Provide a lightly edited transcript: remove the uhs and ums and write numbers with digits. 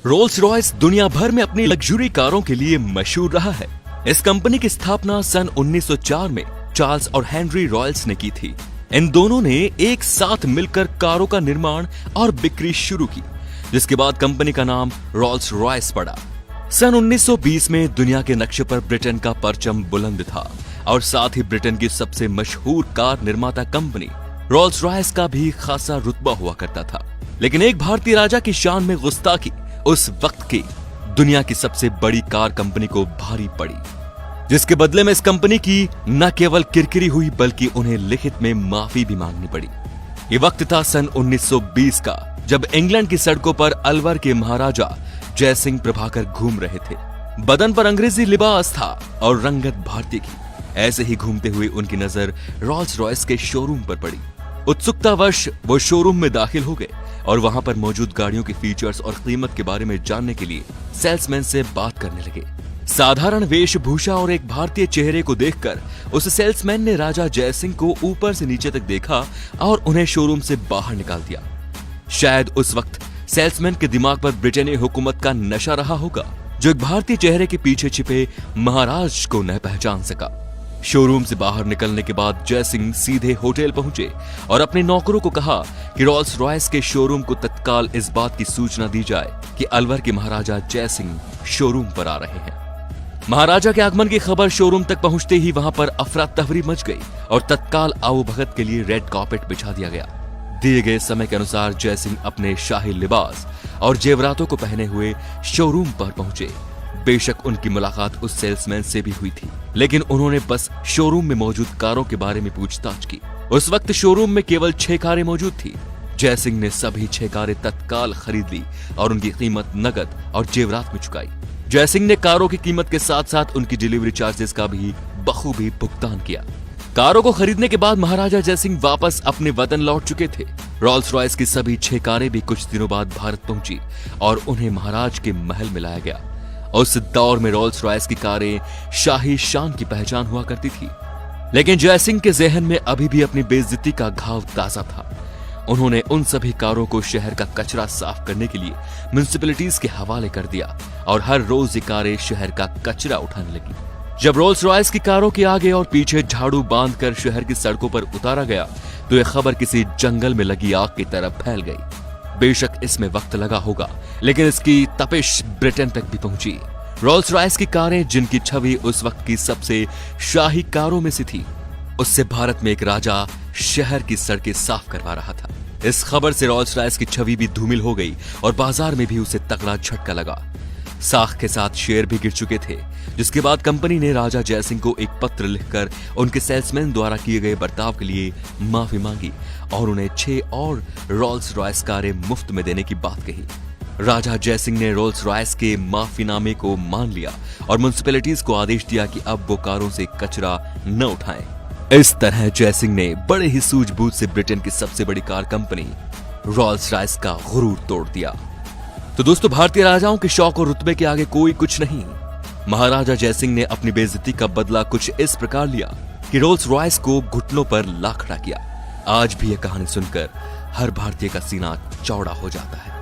Rolls Royce दुनिया भर में अपनी लग्जरी कारों के लिए मशहूर रहा है। इस कंपनी की स्थापना सन 1904 में चार्ल्स और हेनरी रॉयल्स ने की थी। इन दोनों ने एक साथ मिलकर कारों का निर्माण और बिक्री शुरू की, जिसके बाद कंपनी का नाम रोल्स रॉयस पड़ा। सन 1920 में दुनिया के नक्शे पर ब्रिटेन का परचम बुलंद था और साथ ही ब्रिटेन की सबसे मशहूर कार निर्माता कंपनी रोल्स रॉयस का भी खासा रुतबा हुआ करता था। लेकिन एक भारतीय राजा की शान में गुस्ताखी उस वक्त की दुनिया की सबसे बड़ी कार कंपनी को भारी पड़ी, जिसके बदले में इस कंपनी की न केवल किरकिरी हुई बल्कि उन्हें लिखित में माफी भी मांगनी पड़ी। ये वक्त था सन 1920 का, जब इंग्लैंड की सड़कों पर अलवर के महाराजा जयसिंह प्रभाकर घूम रहे थे। बदन पर अंग्रेजी लिबास था और रंगत भारतीय की। ऐसे ही घूमते हुए उनकी नजर रोल्स रॉयस के शोरूम पर पड़ी। उत्सुकतावश वो शोरूम में दाखिल हो गए और वहां पर मौजूद गाड़ियों के फीचर्स और कीमत के बारे में जानने के लिए सेल्समैन से बात करने लगे। साधारण वेशभूषा और एक भारतीय चेहरे को देखकर उस सेल्समैन ने राजा जयसिंह को ऊपर से नीचे तक देखा और उन्हें शोरूम से बाहर निकाल दिया। शायद उस वक्त सेल्समैन के दिमाग पर ब्रिटेनी हुकूमत का नशा रहा होगा, जो एक भारतीय चेहरे के पीछे छिपे महाराज को न पहचान सका। शोरूम से बाहर निकलने के बाद जयसिंह सीधे होटल पहुंचे और अपने नौकरों को कहा कि रोल्स रॉयस के शोरूम को तत्काल इस बात की सूचना दी जाए कि अलवर के महाराजा जयसिंह शोरूम पर आ रहे हैं। महाराजा के आगमन की खबर शोरूम तक पहुंचते ही वहां पर अफरा तफरी मच गई और तत्काल आओ भगत के लिए रेड कार्पेट बिछा दिया गया। दिए गए समय के अनुसार जयसिंह अपने शाही लिबास और जेवरातों को पहने हुए शोरूम पर पहुंचे। बेशक उनकी मुलाकात उस सेल्समैन से भी हुई थी, लेकिन उन्होंने बस शोरूम में मौजूद कारों के बारे में पूछताछ की। उस वक्त शोरूम में केवल 6 कारें मौजूद थी। जयसिंह ने सभी 6 कारें तत्काल खरीद ली और उनकी कीमत नकद और जेवरात में चुकाई। जयसिंह ने कारों की कीमत के साथ साथ उनकी डिलीवरी चार्जेस का भी बखूबी भुगतान किया। कारों को खरीदने के बाद महाराजा जयसिंह वापस अपने वतन लौट चुके थे। रोल्स रॉयस की सभी 6 कारें भी कुछ दिनों बाद भारत पहुंची और उन्हें महाराज के महल में लाया गया। उस दौर में रोल्स रॉयस की कारें शाही शान की पहचान हुआ करती थी, लेकिन जयसिंह के जहन में अभी भी अपनी बेइज्जती का घाव ताजा था। उन्होंने उन सभी कारों को शहर का कचरा साफ करने के लिए म्युनिसिपैलिटीज के हवाले कर दिया और हर रोज ये कारें शहर का कचरा उठाने लगी। जब रोल्स रॉयस की कारों के आगे और पीछे झाड़ू बांधकर शहर की सड़कों पर उतारा गया तो यह खबर किसी जंगल में लगी आग की तरह फैल गई। बेशक इसमें वक्त लगा होगा, लेकिन इसकी तपिश ब्रिटेन तक भी पहुंची। रोल्स रॉयस की कारें, जिनकी छवि उस वक्त की सबसे शाही कारों में से थी, उससे भारत में एक राजा शहर की सड़कें साफ करवा रहा था। इस खबर से रोल्स रॉयस की छवि भी धूमिल हो गई और बाजार में भी उसे तगड़ा झटका लगा। साख के साथ शेयर भी गिर चुके थे, जिसके बाद कंपनी ने राजा जयसिंह को एक पत्र लिखकर उनके सेल्समैन द्वारा किए गए बर्ताव के लिए माफी मांगी और उन्हें 6 और रोल्स रॉयस कारें मुफ्त में देने की बात कही। राजा जयसिंह ने रोल्स रॉयस के माफीनामे को मान लिया और म्युनिसिपैलिटीज को आदेश दिया कि अब वो कारों से कचरा न उठाएं। इस तरह जयसिंह ने बड़े ही सूझबूझ से ब्रिटेन की सबसे बड़ी कार कंपनी रोल्स रॉयस का गुरूर तोड़ दिया। तो दोस्तों, भारतीय राजाओं के शौक और रुतबे के आगे कोई कुछ नहीं। महाराजा जयसिंह ने अपनी बेइज्जती का बदला कुछ इस प्रकार लिया कि रोल्स रॉयस को घुटनों पर ला खड़ा किया। आज भी यह कहानी सुनकर हर भारतीय का सीना चौड़ा हो जाता है।